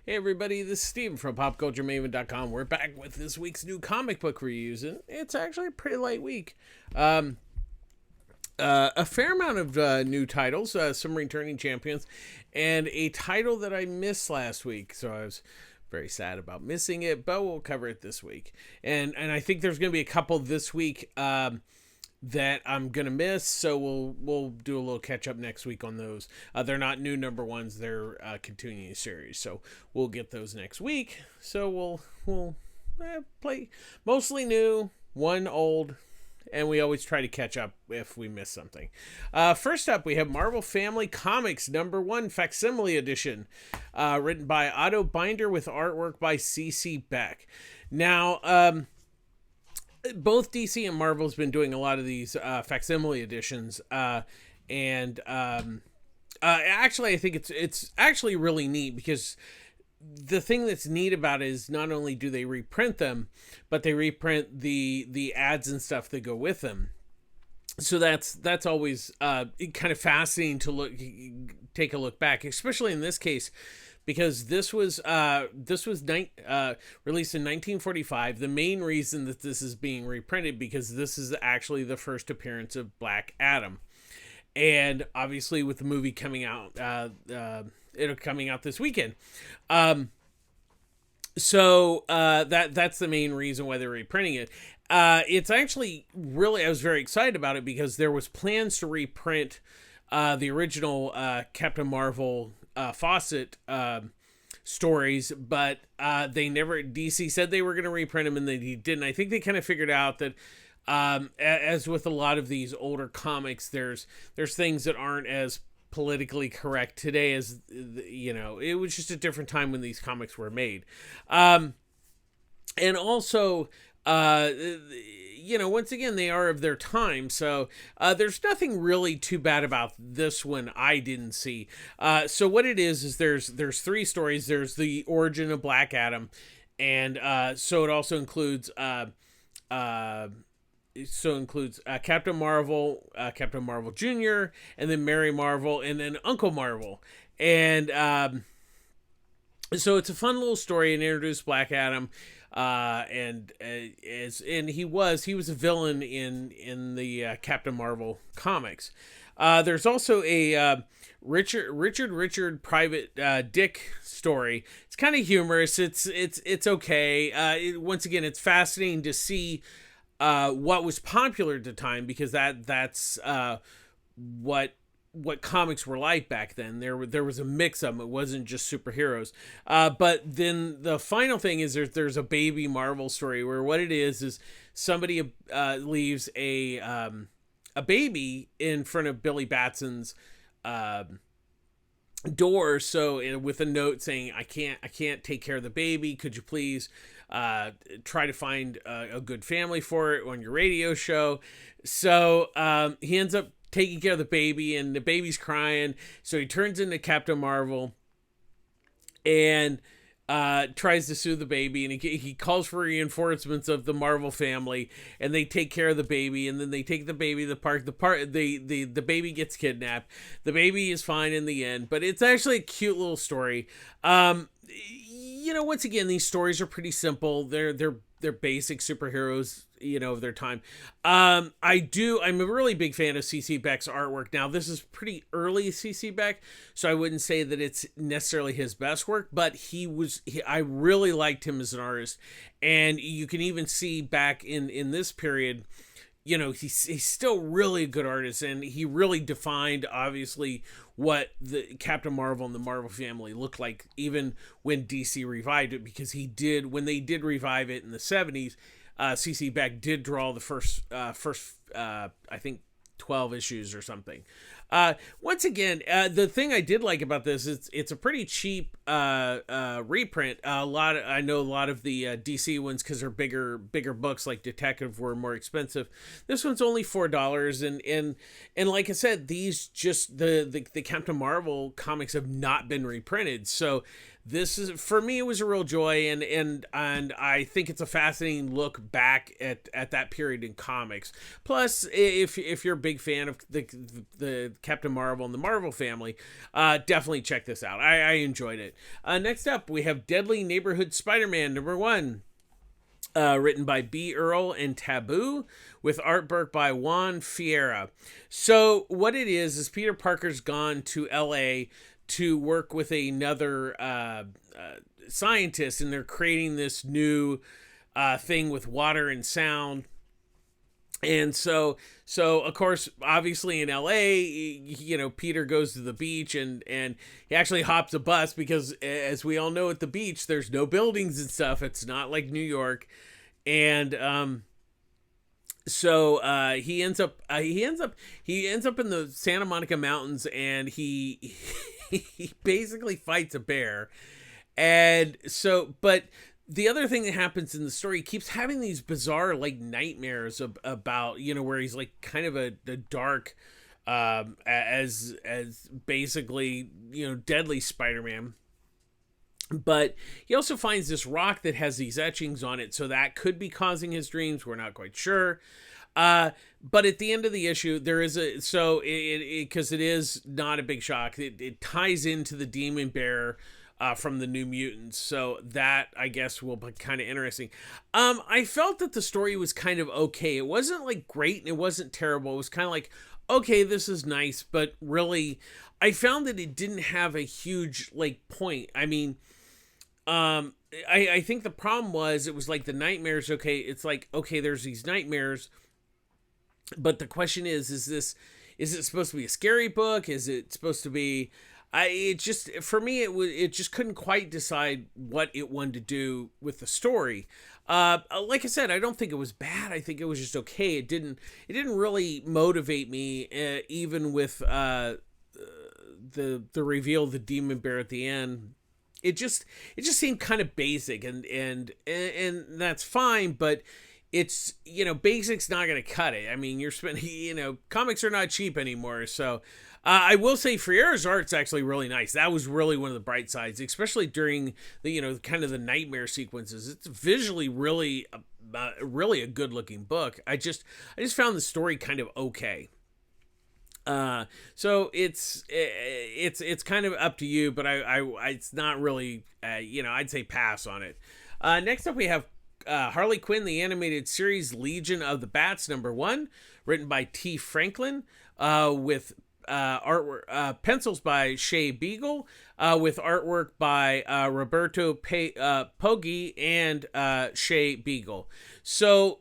Hey everybody, this is Steven from PopCultureMaven.com. We're back with this week's new comic book reviews, and it's actually a pretty light week. A fair amount of new titles, some returning champions, and a title that I missed last week, so I was very sad about missing it, but we'll cover it this week. And I think there's going to be a couple this week that I'm gonna miss, so we'll do a little catch up next week on those. They're not new number ones; they're continuing the series, so we'll get those next week. So we'll play mostly new, one old, and we always try to catch up if we miss something. First up, we have Marvel Family Comics #1 Facsimile Edition, written by Otto Binder with artwork by C.C.P.D. Now, both DC and Marvel's been doing a lot of these facsimile editions, and actually, I think it's actually really neat because the thing that's neat about it is not only do they reprint them, but they reprint the ads and stuff that go with them. So that's always kind of fascinating to take a look back, especially in this case, because this was released in 1945. The main reason that this is being reprinted because this is actually the first appearance of Black Adam, and obviously with the movie coming out, it'll coming out this weekend. So that's the main reason why they're reprinting it. It's actually really, I was very excited about it because there was plans to reprint the original Captain Marvel Fawcett stories, but DC said they were going to reprint them and they didn't. I think they kind of figured out that as with a lot of these older comics, there's things that aren't as politically correct today as, it was just a different time when these comics were made. And also, once again, they are of their time, so there's nothing really too bad about this one I didn't see. So what it is there's three stories. There's the origin of Black Adam, and so it also includes Captain Marvel, Captain Marvel Jr., and then Mary Marvel, and then Uncle Marvel. And so it's a fun little story and introduced Black Adam. And he was a villain in the Captain Marvel comics. There's also a Richard Private Dick story. It's kind of humorous. It's okay. Once again, it's fascinating to see what was popular at the time, because that's what comics were like back then. There was a mix of them. It wasn't just superheroes. But then the final thing is there's a baby Marvel story where what it is somebody leaves a baby in front of Billy Batson's door. So with a note saying, I can't take care of the baby. Could you please try to find a good family for it on your radio show? So he ends up taking care of the baby, and the baby's crying, so he turns into Captain Marvel and tries to sue the baby, and he calls for reinforcements of the Marvel family, and they take care of the baby, and then they take the baby to the park. The baby gets kidnapped. The baby is fine in the end, but it's actually a cute little story. Once again, these stories are pretty simple. They're basic superheroes, of their time. I'm a really big fan of C.C. Beck's artwork. Now, this is pretty early C.C. Beck, so I wouldn't say that it's necessarily his best work, but I really liked him as an artist. And you can even see back in this period, he's still really a good artist, and he really defined, obviously, what the Captain Marvel and the Marvel family looked like, even when DC revived it, because when they did revive it in the 70s, C.C. Beck did draw the first I think 12 issues or something. Once again, the thing I did like about this is it's a pretty cheap reprint. I know a lot of the DC ones, because they're bigger books like Detective, were more expensive. This one's only $4, and like I said, these just the Captain Marvel comics have not been reprinted, so this is, for me, it was a real joy, and I think it's a fascinating look back at that period in comics. Plus, if you're a big fan of the Captain Marvel and the Marvel family, definitely check this out. I enjoyed it. Next up, we have Deadly Neighborhood Spider-Man #1. Written by B. Earl and Taboo, with artwork by Juan Fiera. So what it is Peter Parker's gone to LA to work with another scientist, and they're creating this new thing with water and sound. And so of course, obviously in LA, Peter goes to the beach and he actually hops a bus because, as we all know, at the beach, there's no buildings and stuff. It's not like New York. And, so he ends up in the Santa Monica Mountains, and he basically fights a bear. And so, but the other thing that happens in the story, he keeps having these bizarre, like, nightmares about, where he's like kind of a dark, as basically, deadly Spider-Man. But he also finds this rock that has these etchings on it, so that could be causing his dreams. We're not quite sure. But at the end of the issue, there is because it is not a big shock. It ties into the Demon Bear from the New Mutants, so that, I guess, will be kind of interesting. I felt that the story was kind of okay. It wasn't like great and it wasn't terrible. It was kind of like, okay, this is nice, but really, I found that it didn't have a huge, like, point. I mean, I think the problem was, it was like the nightmares. Okay, it's like, okay, there's these nightmares, but the question is it supposed to be a scary book? Is it supposed to be? For me, it just couldn't quite decide what it wanted to do with the story. Like I said, I don't think it was bad. I think it was just okay. It didn't really motivate me, even with the reveal of the Demon Bear at the end. It just seemed kind of basic, and that's fine, but it's, basic's not going to cut it. I mean, you're spending, comics are not cheap anymore. So I will say Freira's art's actually really nice. That was really one of the bright sides, especially during the, kind of the nightmare sequences. It's visually really a good looking book. I just found the story kind of okay. So it's kind of up to you, but I it's not really, I'd say pass on it. Next up we have Harley Quinn, the animated series, Legion of the Bats #1, written by T. Franklin, with artwork, pencils by Shea Beagle, with artwork by Roberto Poggi and Shea Beagle. So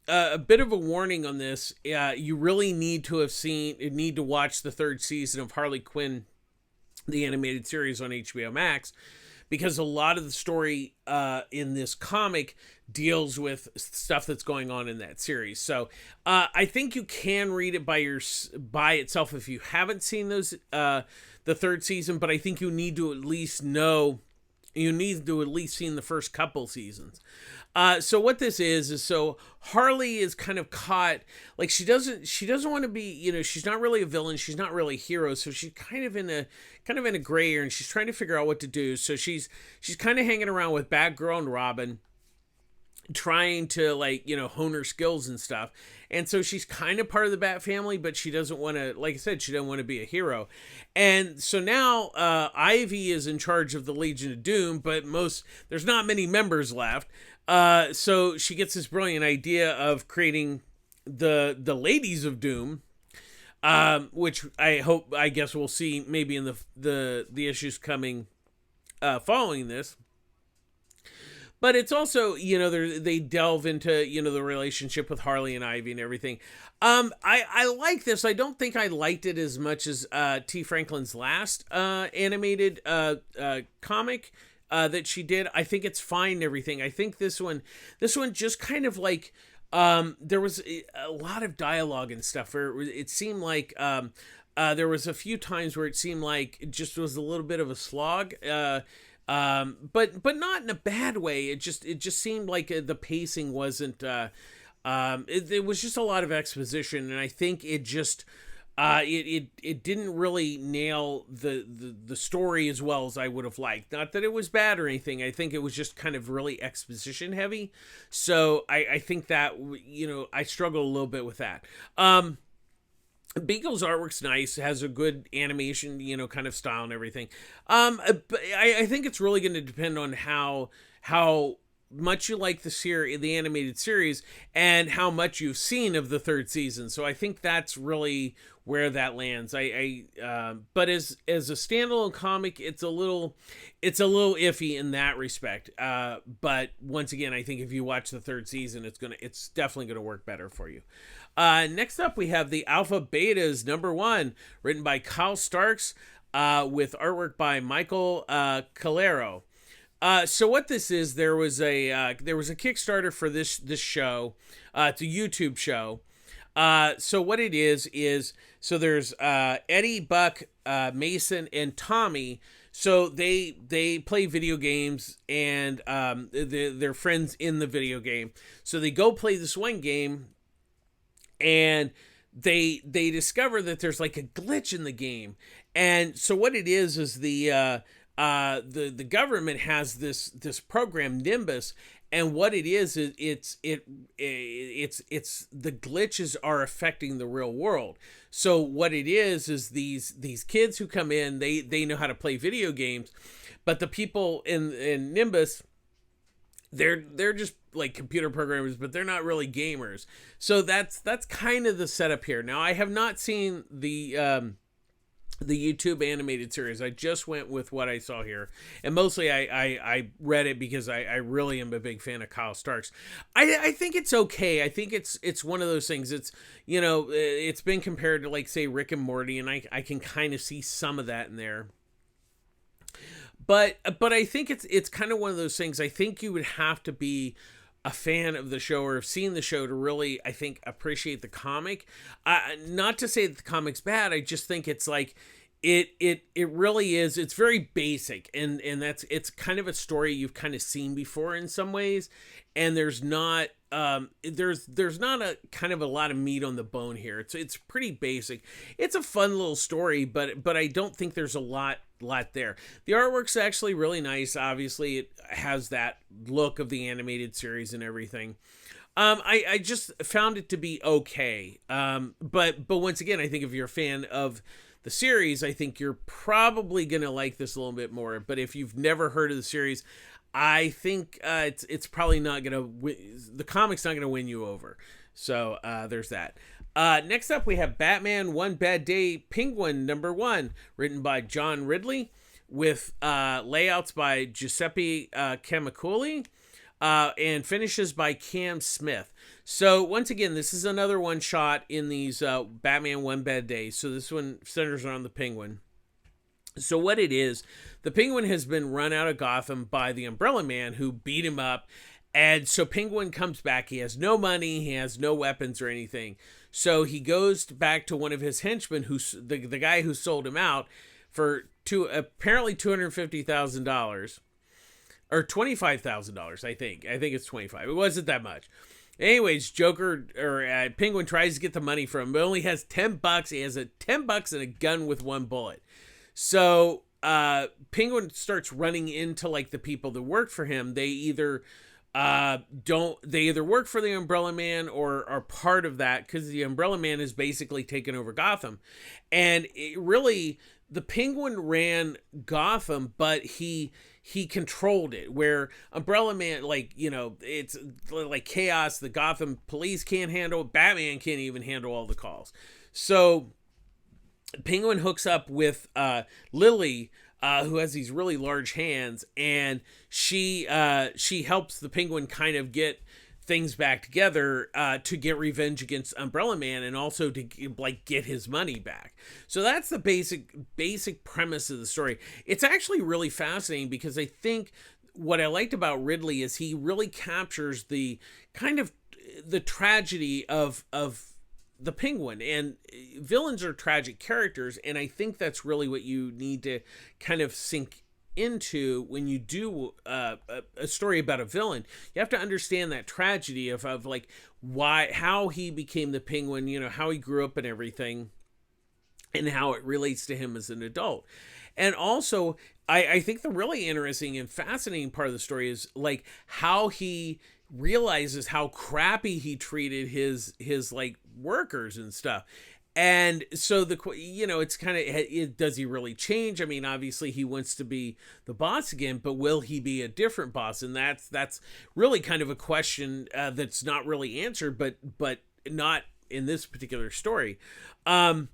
a bit of a warning on this. You really need to watch the 3rd season of Harley Quinn, the animated series on HBO Max, because a lot of the story in this comic deals with stuff that's going on in that series. So I think you can read it by itself if you haven't seen those the 3rd season, but I think you need to at least seen the first couple seasons. So what this is so Harley is kind of caught, like, she doesn't want to be, she's not really a villain, she's not really a hero, so she's kind of in a gray area, and she's trying to figure out what to do. So she's kind of hanging around with Batgirl and Robin, trying to, like, hone her skills and stuff. And so she's kind of part of the Bat family, but she doesn't want to, like I said, she doesn't want to be a hero. And so now Ivy is in charge of the Legion of Doom, but there's not many members left. So she gets this brilliant idea of creating the Ladies of Doom, which I guess we'll see maybe in the issues coming following this. But it's also, they delve into, the relationship with Harley and Ivy and everything. I like this. I don't think I liked it as much as T. Franklin's last animated comic that she did. I think it's fine and everything. I think this one just kind of like, there was a lot of dialogue and stuff where it seemed like there was a few times where it seemed like it just was a little bit of a slog. But not in a bad way. It just seemed like the pacing wasn't, it was just a lot of exposition. And I think it just, it didn't really nail the story as well as I would have liked. Not that it was bad or anything. I think it was just kind of really exposition heavy. So I think that, I struggle a little bit with that. Beagle's artwork's nice, has a good animation, kind of style and everything. But I think it's really going to depend on how much you like the animated series, and how much you've seen of the third season. So I think that's really where that lands. But as a standalone comic, it's a little iffy in that respect. But once again, I think if you watch the third season, it's definitely gonna work better for you. Next up, we have the Alpha Betas #1, written by Kyle Starks, with artwork by Michael Calero. So what this is, there was a Kickstarter for this show. It's a YouTube show. So what it is so there's Eddie, Buck, Mason, and Tommy. So they play video games, and they're friends in the video game. So they go play this one game, and they discover that there's like a glitch in the game. And so what it is the government has this program Nimbus, and what it is it's the glitches are affecting the real world. So what it is these kids who come in, they know how to play video games, but the people in Nimbus, they're just like computer programmers, but they're not really gamers. So that's kind of the setup here. Now, I have not seen the YouTube animated series. I just went with what I saw here, and mostly I read it because I really am a big fan of Kyle Starks. I think it's okay. I think it's one of those things. It's it's been compared to, like, say, Rick and Morty, and I can kind of see some of that in there. But I think it's kind of one of those things. I think you would have to be a fan of the show or have seen the show to really, I think, appreciate the comic. Not to say that the comic's bad. I just think it's like it really is. It's very basic, and it's kind of a story you've kind of seen before in some ways, and there's not there's not a kind of a lot of meat on the bone here. It's pretty basic. It's a fun little story, but I don't think there's a lot there. The artwork's actually really nice. Obviously, it has that look of the animated series and everything. I just found it to be okay. But once again, I think if you're a fan of the series, I think you're probably gonna like this a little bit more. But if you've never heard of the series, I think it's probably not gonna the comic's not gonna win you over. So there's that. Next up, we have Batman One Bad Day Penguin #1, written by John Ridley, with layouts by Giuseppe Camicoli, and finishes by Cam Smith. So once again, this is another one shot in these Batman One Bad Day. So this one centers around the Penguin. So what it is, the Penguin has been run out of Gotham by the Umbrella Man, who beat him up. And so Penguin comes back. He has no money. He has no weapons or anything. So he goes back to one of his henchmen, who's the guy who sold him out, for apparently $250,000 or $25,000. I think it's 25. It wasn't that much. Anyways, Penguin tries to get the money from him, but only has $10. He has $10 and a gun with one bullet. So Penguin starts running into, like, the people that work for him. They either work for the Umbrella Man or are part of that, because the Umbrella Man has basically taken over Gotham. And the Penguin ran Gotham, but he controlled it, where Umbrella Man, it's like chaos. The Gotham police can't handle it. Batman can't even handle all the calls. So Penguin hooks up with Lily, who has these really large hands, and she helps the Penguin kind of get things back together to get revenge against Umbrella Man, and also to get his money back. So that's the basic premise of the story. It's actually really fascinating, because I think what I liked about Ridley is he really captures the kind of the tragedy of the Penguin, and villains are tragic characters, and I think that's really what you need to kind of sink into when you do a story about a villain. You have to understand that tragedy of how he became the Penguin, how he grew up and everything. and how it relates to him as an adult. And also, I think the really interesting and fascinating part of the story is like how he realizes how crappy he treated his like workers and stuff. And so it's kind of, does he really change? I mean, obviously he wants to be the boss again, but will he be a different boss? And that's really kind of a question that's not really answered, but not in this particular story. Kim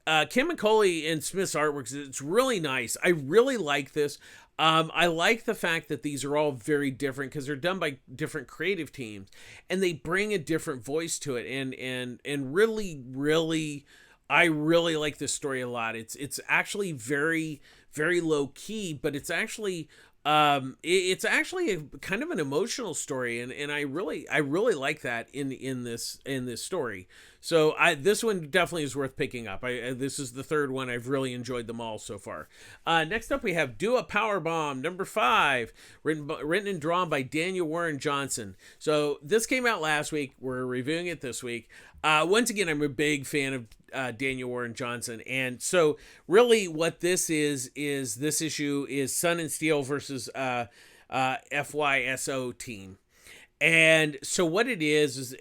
McCauley and Smith's artwork, it's really nice. I really like this. I like the fact that these are all very different because they're done by different creative teams, and they bring a different voice to it. And really, I really like this story a lot. It's actually very, very low key, but it's actually a kind of an emotional story, and I really like that in this story. So this one definitely is worth picking up. This is the third one. I've really enjoyed them all so far. Next up we have Do a Powerbomb number 5, written and drawn by Daniel Warren Johnson. So this came out last week. We're reviewing it this week. Once again, I'm a big fan of Daniel Warren Johnson, and so really what this is this issue is Sun and Steel versus FYSO team. And so what it is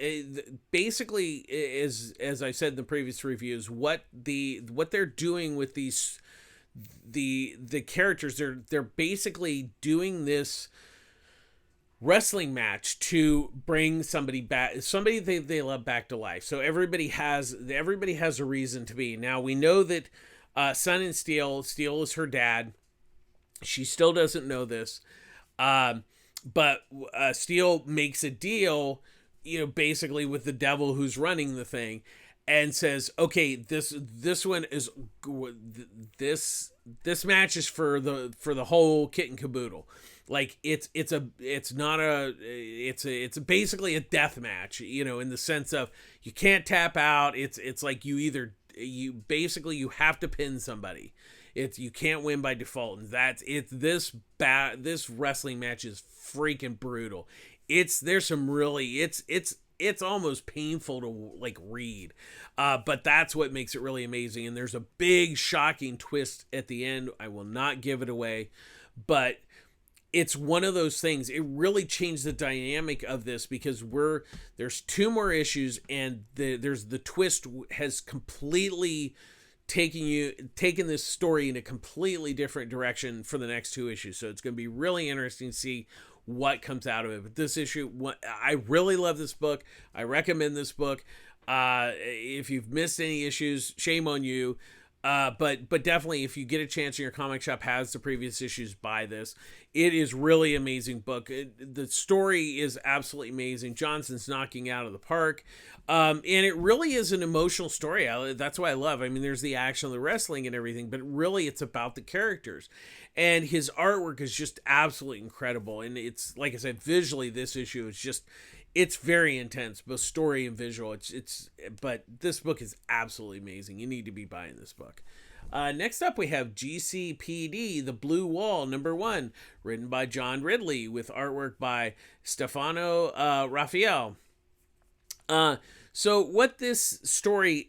basically is, as I said in the previous reviews, what they're doing with these the characters, they're basically doing this wrestling match to bring somebody they love back to life. So everybody has a reason to be. Now we know that Sun and Steel is her dad. She still doesn't know this. But Steel makes a deal, basically with the devil who's running the thing, and says, "Okay, this one is this match is for the whole kit and caboodle. Like it's basically a death match, in the sense of you can't tap out. It's like you have to pin somebody. You can't win by default, and this wrestling match is freaking brutal. There's some really it's almost painful to like read, but that's what makes it really amazing. And there's a big shocking twist at the end. I will not give it away, but it's one of those things. It really changed the dynamic of this because there's 2 more issues, and the twist has completely taking this story in a completely different direction for the next 2 issues. So it's going to be really interesting to see what comes out of it. But this issue, I really love this book. I recommend this book. If you've missed any issues, shame on you. But definitely, if you get a chance and your comic shop has the previous issues, buy this. It is really amazing book. The story is absolutely amazing. Johnson's knocking out of the park. And it really is an emotional story. That's what I love. I mean, there's the action, the wrestling and everything, but really it's about the characters. And his artwork is just absolutely incredible. And it's, like I said, visually, this issue is just, it's very intense, both story and visual. But this book is absolutely amazing. You need to be buying this book. Next up, we have G.C.P.D, The Blue Wall, number 1, written by John Ridley, with artwork by Stefano Raphael. So what this story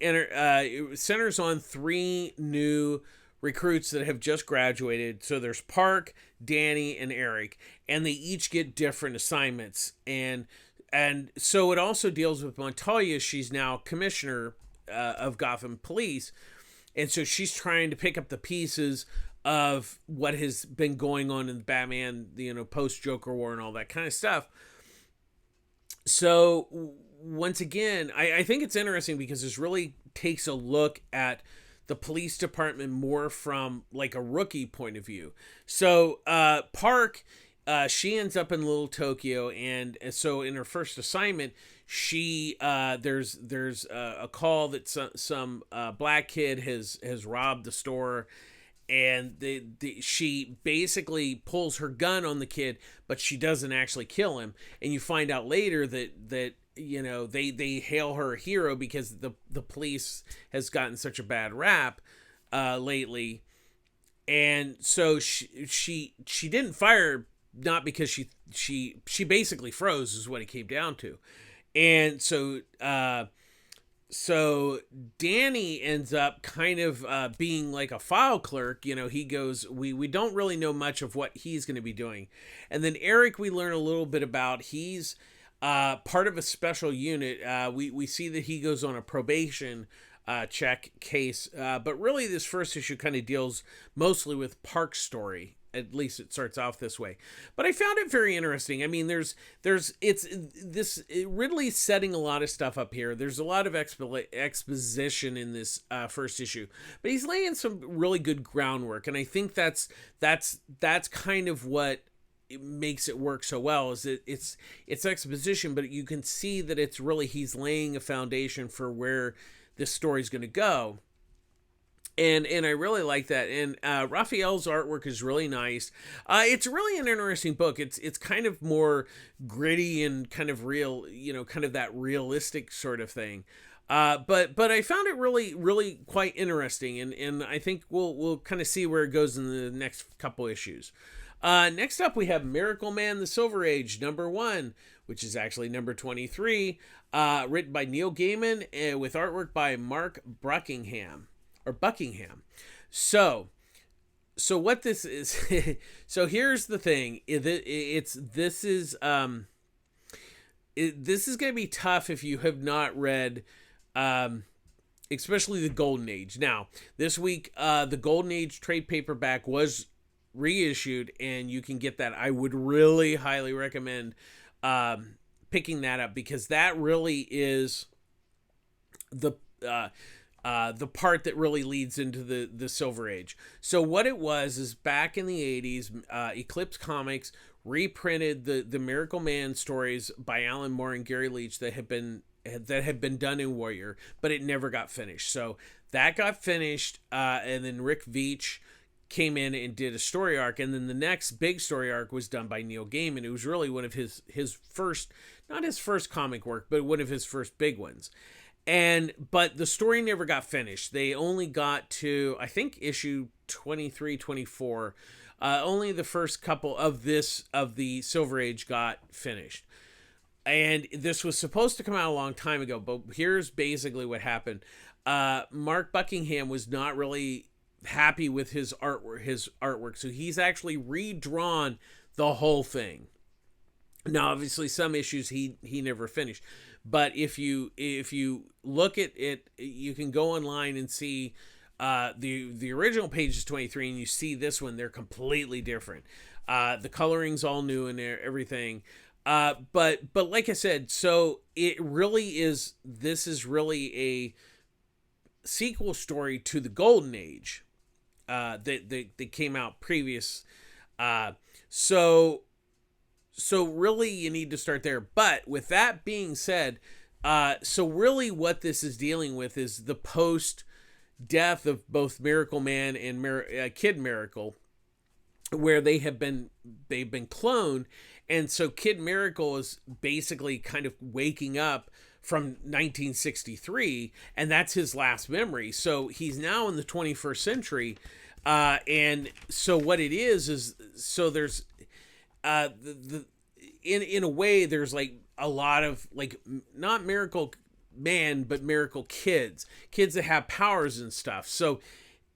centers on 3 new recruits that have just graduated. So there's Park, Danny, and Eric, and they each get different assignments. And so it also deals with Montoya. She's now commissioner of Gotham Police. And so she's trying to pick up the pieces of what has been going on in Batman, post-Joker War and all that kind of stuff. So once again, I think it's interesting because this really takes a look at the police department more from like a rookie point of view. So Park, she ends up in Little Tokyo, and so in her first assignment, she there's a call that some black kid has robbed the store, and she basically pulls her gun on the kid, but she doesn't actually kill him. And you find out later that they hail her a hero because the police has gotten such a bad rap lately, and so she didn't fire, not because she basically froze is what it came down to. And so So Danny ends up kind of being like a file clerk. He goes, we don't really know much of what he's going to be doing. And then Eric, we learn a little bit about. He's part of a special unit. We see that he goes on a probation check case. But really, this first issue kind of deals mostly with Park's story. At least it starts off this way, but I found it very interesting. I mean, Ridley's setting a lot of stuff up here. There's a lot of exposition in this first issue, but he's laying some really good groundwork, and I think that's kind of what makes it work so well. Is it's exposition, but you can see that it's really he's laying a foundation for where this story's going to go. And I really like that. And Raphael's artwork is really nice. It's really an interesting book. It's kind of more gritty and kind of real, kind of that realistic sort of thing. But I found it really quite interesting, and I think we'll kind of see where it goes in the next couple issues. Next up, we have Miracleman: The Silver Age, #1, which is actually number 23, written by Neil Gaiman with artwork by Mark Buckingham. So what this is, so here's the thing. This is going to be tough if you have not read, especially the Golden Age. Now, this week, the Golden Age trade paperback was reissued, and you can get that. I would really highly recommend picking that up, because that really is the part that really leads into the Silver Age. So what it was is, back in the 80s, Eclipse Comics reprinted the Miracleman stories by Alan Moore and Gary Leach that had been done in Warrior, but it never got finished. So that got finished, and then Rick Veitch came in and did a story arc, and then the next big story arc was done by Neil Gaiman. It was really one of his first, not his first comic work, but one of his first big ones. But the story never got finished. They only got to, I think, issue 23, 24. Only the first couple of the Silver Age got finished. And this was supposed to come out a long time ago, but here's basically what happened. Mark Buckingham was not really happy with his artwork, so he's actually redrawn the whole thing. Now, obviously, some issues he never finished, but if you look at it, you can go online and see the original page is 23, and you see this one. They're completely different. The coloring's all new and everything. But like I said, so it really is. This is really a sequel story to the Golden Age that came out previous. So really you need to start there. But with that being said, so really what this is dealing with is the post-death of both Miracleman and Kid Miracle, where they've been cloned. And so Kid Miracle is basically kind of waking up from 1963, and that's his last memory. So he's now in the 21st century. And so what it is so there's in a way, there's like a lot of, like, not Miracle Man, but Miracle kids that have powers and stuff. So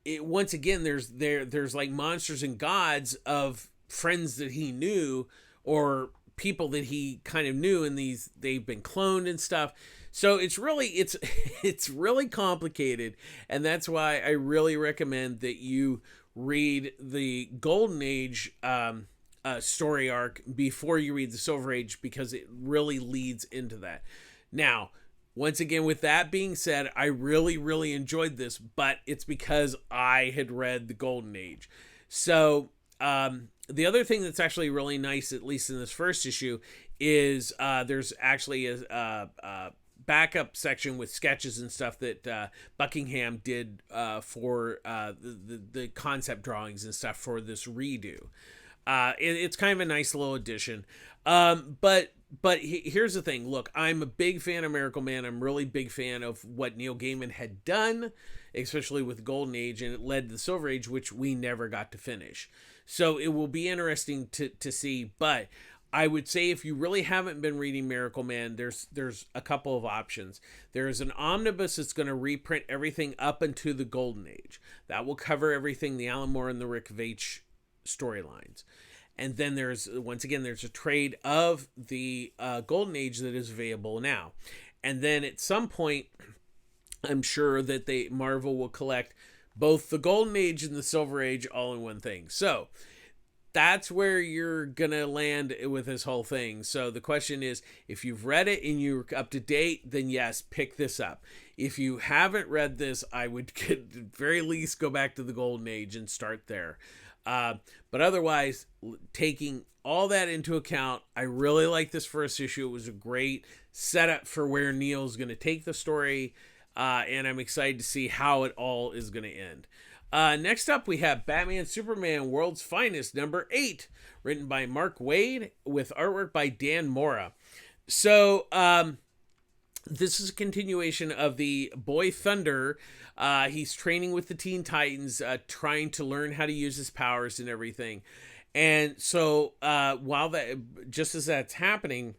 once again, there's like monsters and gods of friends that he knew, or people that he kind of knew, and they've been cloned and stuff. So it's really complicated, and that's why I really recommend that you read the Golden Age story arc before you read the Silver Age, because it really leads into that. Now, once again, with that being said, I really enjoyed this, but it's because I had read the Golden Age. So the other thing that's actually really nice, at least in this first issue, is there's actually a backup section with sketches and stuff that Buckingham did for the concept drawings and stuff for this redo. It's kind of a nice little addition. But here's the thing. Look, I'm a big fan of Miracleman. I'm really big fan of what Neil Gaiman had done, especially with Golden Age, and it led to the Silver Age, which we never got to finish. So it will be interesting to see. But I would say if you really haven't been reading Miracleman, there's a couple of options. There's an omnibus that's going to reprint everything up into the Golden Age. That will cover everything, the Alan Moore and the Rick Veitch storylines. And then there's a trade of the Golden Age that is available now. And then at some point, I'm sure that Marvel will collect both the Golden Age and the Silver Age all in one thing. So that's where you're going to land with this whole thing. So the question is, if you've read it and you're up to date, then yes, pick this up. If you haven't read this, I would at the very least go back to the Golden Age and start there. But otherwise, taking all that into account, I really like this first issue. It was a great setup for where Neil's going to take the story, and I'm excited to see how it all is going to end. Next up, we have Batman Superman World's Finest, number 8, written by Mark Waid with artwork by Dan Mora. So, this is a continuation of the Boy Thunder. He's training with the Teen Titans, trying to learn how to use his powers and everything. And so, just as that's happening,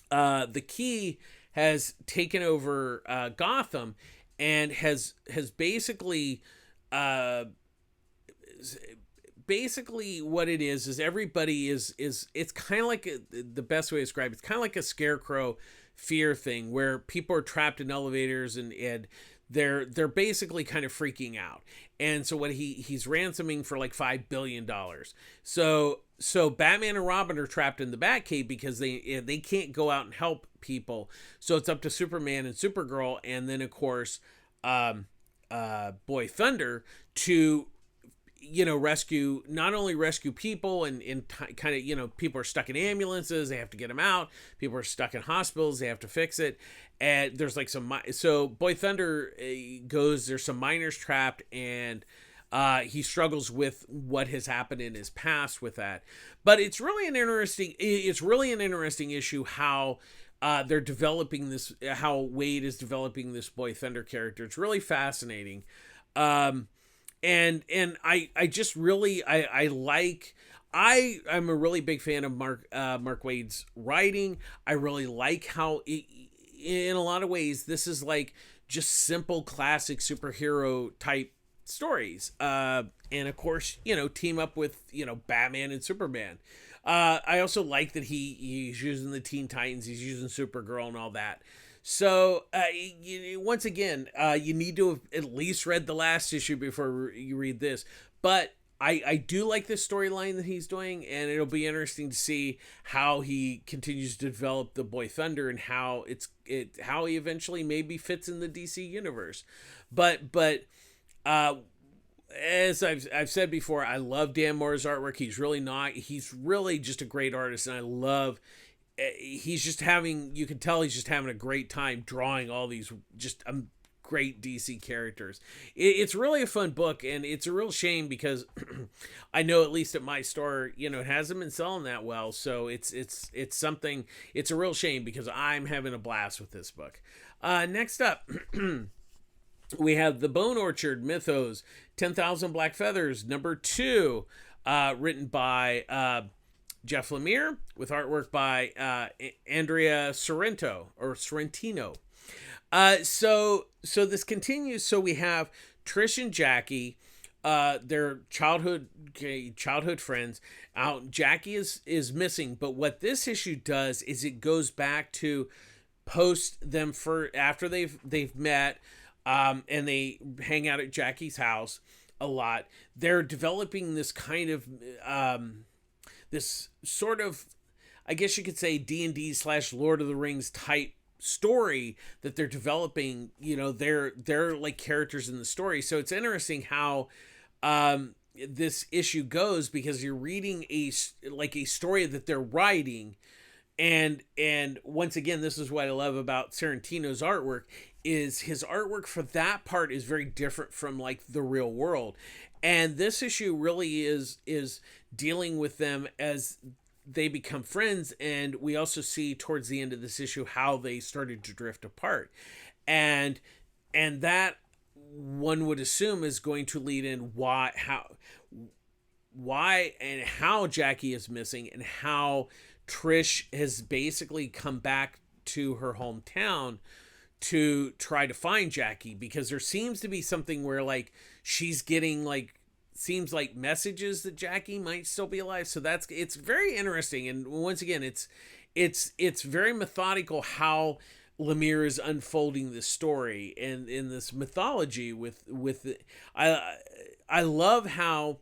the Key has taken over Gotham and has basically what it is everybody is it's kind of like the best way to describe it's kind of like a Scarecrow fear thing where people are trapped in elevators and they're basically kind of freaking out. And so what he's ransoming for like $5 billion. So Batman and Robin are trapped in the Batcave because they can't go out and help people. So it's up to Superman and Supergirl, and then of course Boy Thunder to not only rescue people and kind of people are stuck in ambulances, they have to get them out. People are stuck in hospitals, they have to fix it. And there's like so Boy Thunder there's some miners trapped, and he struggles with what has happened in his past with that. But it's really an interesting issue how they're developing this, how Waid is developing this Boy Thunder character. It's really fascinating. And I just really I'm a really big fan of Mark Waid's writing. I really like how in a lot of ways this is like just simple classic superhero type stories. And of course, team up with Batman and Superman. I also like that he's using the Teen Titans, he's using Supergirl and all that. So, once again, you need to have at least read the last issue before you read this. But I do like this storyline that he's doing, and it'll be interesting to see how he continues to develop the Boy Thunder and how he eventually maybe fits in the DC universe. But as I've said before, I love Dan Mora's artwork. He's really just a great artist, and I love. You can tell he's just having a great time drawing all these just great DC characters. It's really a fun book, and it's a real shame because I know at least at my store, it hasn't been selling that well. So it's a real shame because I'm having a blast with this book. Next up, we have The Bone Orchard Mythos 10,000 Black Feathers, number 2, written by Jeff Lemire with artwork by Andrea Sorrentino. So this continues. So we have Trish and Jackie, their childhood friends out. Jackie is missing, but what this issue does is it goes back to post them after they've met, and they hang out at Jackie's house a lot. They're developing this kind of this sort of, I guess you could say, D&D / Lord of the Rings type story that they're developing. They're like characters in the story. So it's interesting how this issue goes, because you're reading a story that they're writing. And once again, this is what I love about Sorrentino's artwork, is his artwork for that part is very different from like the real world. And this issue really is dealing with them as they become friends. And we also see towards the end of this issue how they started to drift apart. And that, one would assume, is going to lead in why and how Jackie is missing, and how Trish has basically come back to her hometown to try to find Jackie, because there seems to be something where like she's getting like seems like messages that Jackie might still be alive. So it's very interesting, and once again it's very methodical how Lemire is unfolding this story and in this mythology with I love how,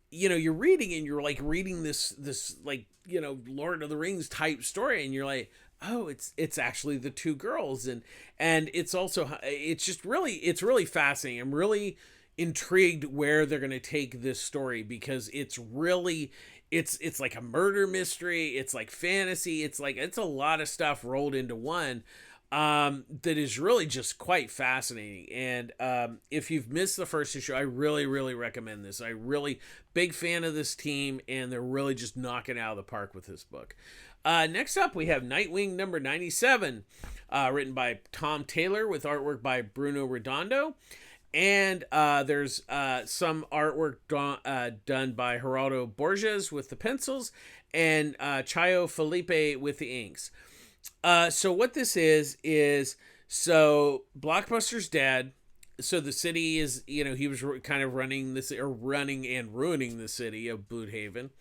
you know, you're reading and you're like reading this like, you know, Lord of the Rings type story, and you're like, oh, it's actually the two girls, and it's also it's really fascinating. I'm really intrigued where they're going to take this story, because it's really it's like a murder mystery, it's like fantasy, it's a lot of stuff rolled into one, that is really just quite fascinating. And if you've missed the first issue, I really recommend this. I really big fan of this team, and they're really just knocking it out of the park with this book. Next up, we have Nightwing number 97, written by Tom Taylor with artwork by Bruno Redondo. And there's some artwork done by Geraldo Borges with the pencils, and Chayo Felipe with the inks. So what this is so Blockbuster's dead. So the city is, you know, he was kind of running and ruining the city of Bloodhaven.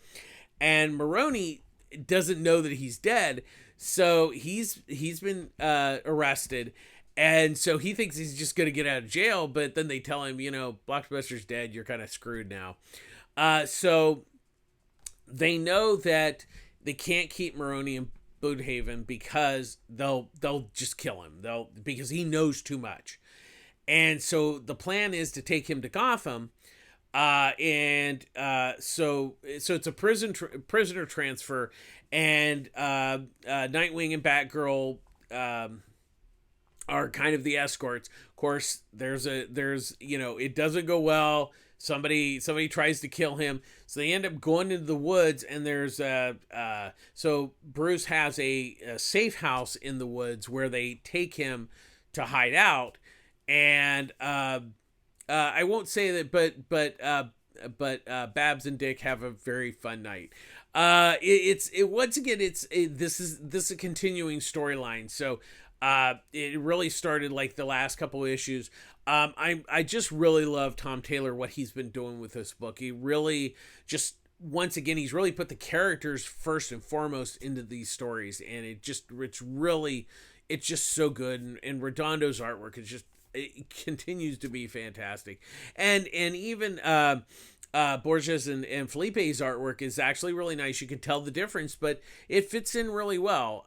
And Maroni doesn't know that he's dead. So he's been arrested. And so he thinks he's just going to get out of jail, but then they tell him, you know, Blockbuster's dead. You're kind of screwed now. So they know that they can't keep Maroni in Bloodhaven because they'll just kill him. Because he knows too much. And so the plan is to take him to Gotham. So it's a prisoner transfer, and Nightwing and Batgirl are kind of the escorts. Of course, there's you know, it doesn't go well. Somebody tries to kill him, so they end up going into the woods. And there's so Bruce has a safe house in the woods where they take him to hide out. And I won't say that, but Babs and Dick have a very fun night. This is a continuing storyline. So it really started like the last couple of issues. I just really love Tom Taylor, what he's been doing with this book. He really just, once again, he's really put the characters first and foremost into these stories, and it's just so good. And Redondo's artwork is just, it continues to be fantastic. And even Borges and Felipe's artwork is actually really nice. You can tell the difference, but it fits in really well.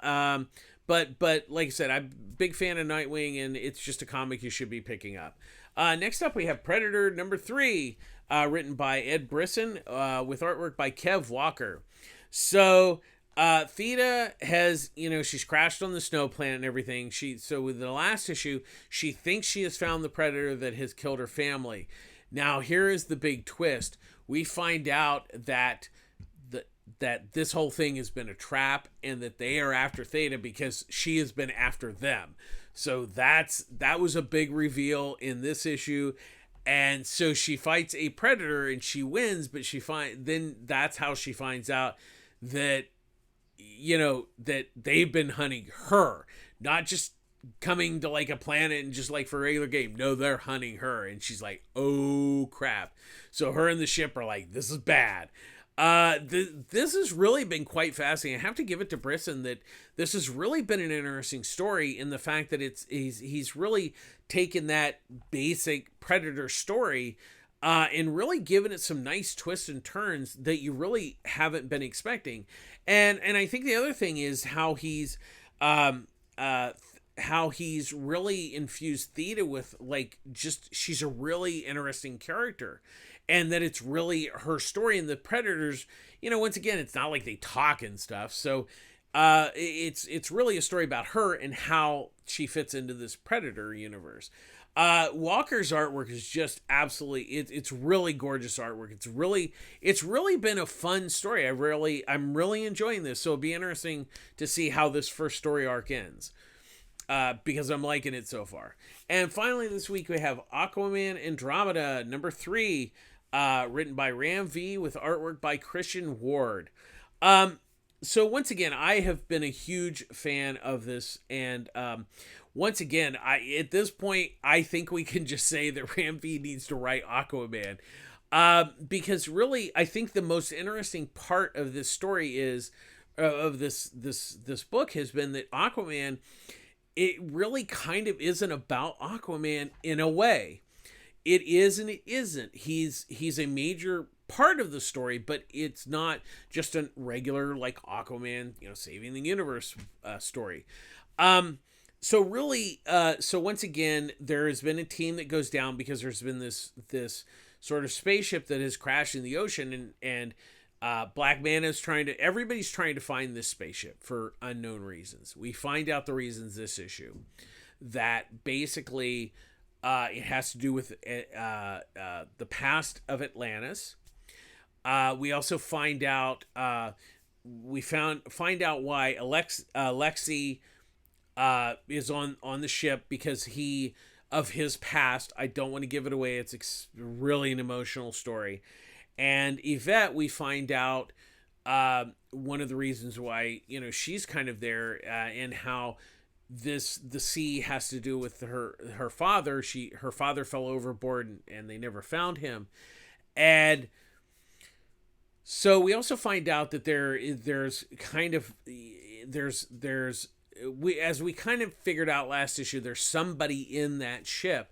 But like I said, I'm a big fan of Nightwing, and it's just a comic you should be picking up. Next up, we have Predator number 3, written by Ed Brisson, with artwork by Kev Walker. So Theta has, you know, she's crashed on the snow planet and everything. So with the last issue, she thinks she has found the Predator that has killed her family. Now, here is the big twist. We find out that this whole thing has been a trap, and that they are after Theta because she has been after them. So that was a big reveal in this issue. And so she fights a Predator and she wins, but then that's how she finds out that, you know, that they've been hunting her, not just coming to like a planet and just like for a regular game. No, they're hunting her. And she's like, oh crap. So her and the ship are like, this is bad. This has really been quite fascinating. I have to give it to Brisson that this has really been an interesting story in the fact that he's really taken that basic Predator story, and really given it some nice twists and turns that you really haven't been expecting. And I think the other thing is how he's really infused Theta with, like, just, she's a really interesting character. And that it's really her story, and the Predators, you know, once again, it's not like they talk and stuff. So it's really a story about her and how she fits into this Predator universe. Walker's artwork is just absolutely, it's really gorgeous artwork. It's really been a fun story. I'm really enjoying this. So it'll be interesting to see how this first story arc ends. Because I'm liking it so far. And finally this week we have Aquaman Andromeda number 3, written by Ram V with artwork by Christian Ward. So once again, I have been a huge fan of this, and once again, at this point, I think we can just say that Ram V needs to write Aquaman, because really, I think the most interesting part of this story is of this book has been that Aquaman, it really kind of isn't about Aquaman in a way. It is and it isn't. He's a major part of the story, but it's not just a regular like Aquaman, saving the universe story. So really, so once again, there has been a team that goes down because there's been this sort of spaceship that has crashed in the ocean, and Black Manta is everybody's trying to find this spaceship for unknown reasons. We find out the reasons this issue, that basically it has to do with the past of Atlantis. We also find out find out why Alexei is on the ship because of his past. I don't want to give it away. It's really an emotional story. And Yvette, we find out one of the reasons why she's kind of there, and how the sea has to do with her father. Her father fell overboard and they never found him. And so we also find out that there's as we kind of figured out last issue, there's somebody in that ship.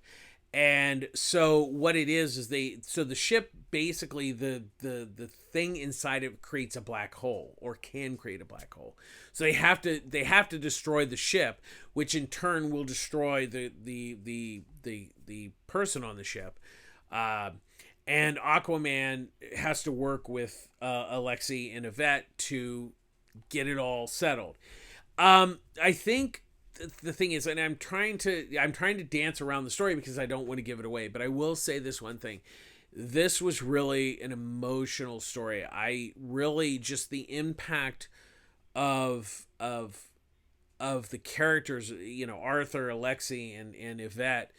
And so what it is the ship, basically the thing inside it creates a black hole, or can create a black hole. So they have to destroy the ship, which in turn will destroy the person on the ship. And Aquaman has to work with Alexei and Yvette to get it all settled. I think the thing is, and I'm trying to dance around the story because I don't want to give it away, but I will say this one thing. This was really an emotional story. I really just the impact of the characters, Arthur, Alexei, and Yvette,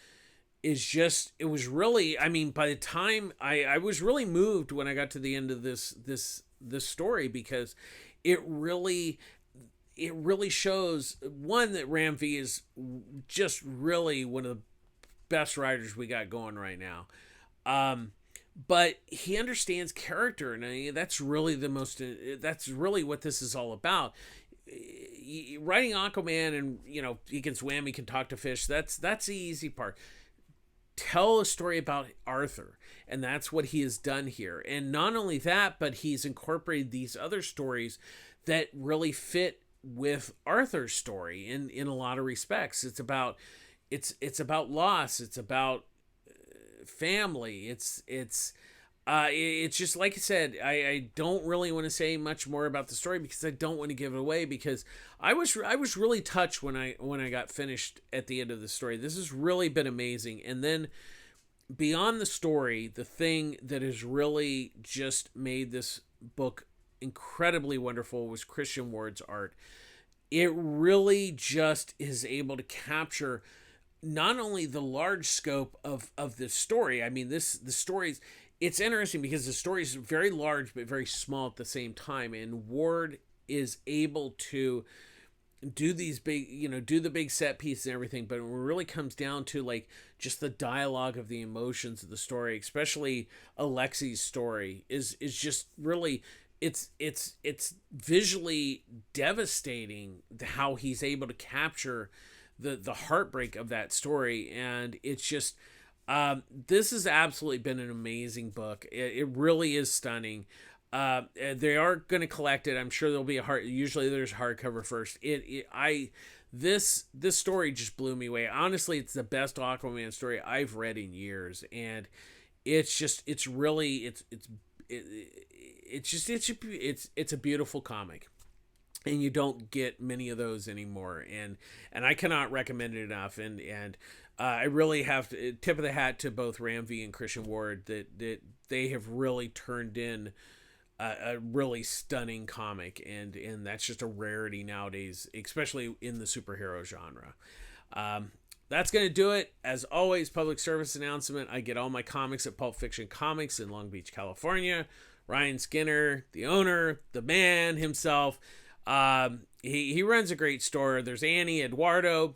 is just, it was really, I mean, by the time I was really moved when I got to the end of this story, because it really shows, one, that Ram V is just really one of the best writers we got going right now. But he understands character, and that's really that's really what this is all about. Writing Aquaman, and he can swim, he can talk to fish. That's the easy part. Tell a story about Arthur, and that's what he has done here. And not only that, but he's incorporated these other stories that really fit with Arthur's story in a lot of respects. It's about loss. It's about family. It's just like I said. I don't really want to say much more about the story because I don't want to give it away. Because I was really touched when I got finished at the end of the story. This has really been amazing. And then beyond the story, the thing that has really just made this book incredibly wonderful was Christian Ward's art. It really just is able to capture not only the large scope of this story. I mean, the stories, it's interesting because the story is very large but very small at the same time, and Ward is able to do these big, do the big set piece and everything, but it really comes down to like just the dialogue of the emotions of the story, especially Alexei's story is just really, it's visually devastating how he's able to capture the heartbreak of that story. And it's just, this has absolutely been an amazing book. It really is stunning. They are going to collect it. I'm sure there'll be usually there's hardcover first. This story just blew me away. Honestly, it's the best Aquaman story I've read in years. And it's a beautiful comic. And you don't get many of those anymore, and I cannot recommend it enough. And I really have to tip of the hat to both Ram V and Christian Ward that they have really turned in a really stunning comic, and that's just a rarity nowadays, especially in the superhero genre. that's going to do it. As always, public service announcement. I get all my comics at Pulp Fiction Comics in Long Beach, California. Ryan Skinner, the owner, the man himself. He runs a great store. There's Annie, Eduardo.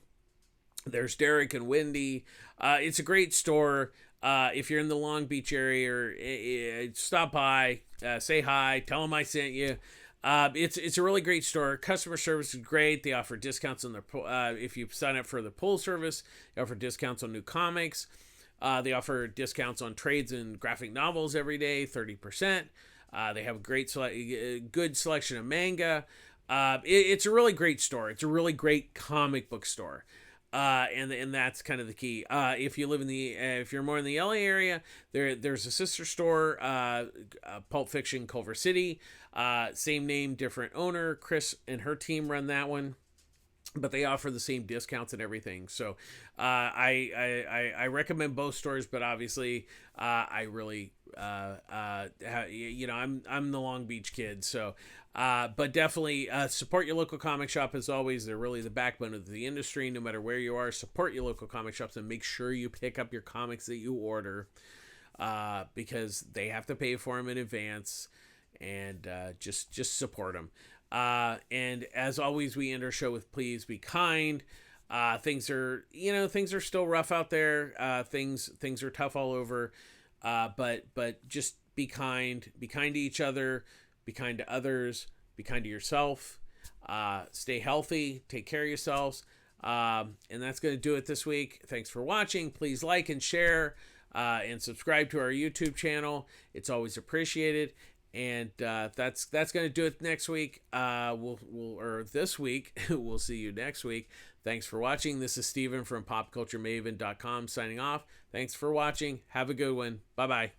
There's Derek and Wendy. It's a great store. If you're in the Long Beach area, stop by, say hi, tell them I sent you. It's a really great store. Customer service is great. They offer discounts on their if you sign up for the pull service. They offer discounts on new comics. They offer discounts on trades and graphic novels every day, 30%. They have a good selection of manga. It's a really great store. It's a really great comic book store. And that's kind of the key. If you live if you're more in the LA area, there's a sister store, Pulp Fiction Culver City, same name, different owner. Chris and her team run that one, but they offer the same discounts and everything. So, I recommend both stores, but obviously, I really, I'm the Long Beach kid, so. But definitely support your local comic shop as always. They're really the backbone of the industry. No matter where you are, support your local comic shops and make sure you pick up your comics that you order because they have to pay for them in advance, and just support them. And as always, we end our show with please be kind. Things are still rough out there. Things are tough all over. But just be kind. Be kind to each other. Be kind to others. Be kind to yourself. Stay healthy. Take care of yourselves. And that's going to do it this week. Thanks for watching. Please like and share and subscribe to our YouTube channel. It's always appreciated. And that's going to do it next week. This week. We'll see you next week. Thanks for watching. This is Steven from PopCultureMaven.com signing off. Thanks for watching. Have a good one. Bye-bye.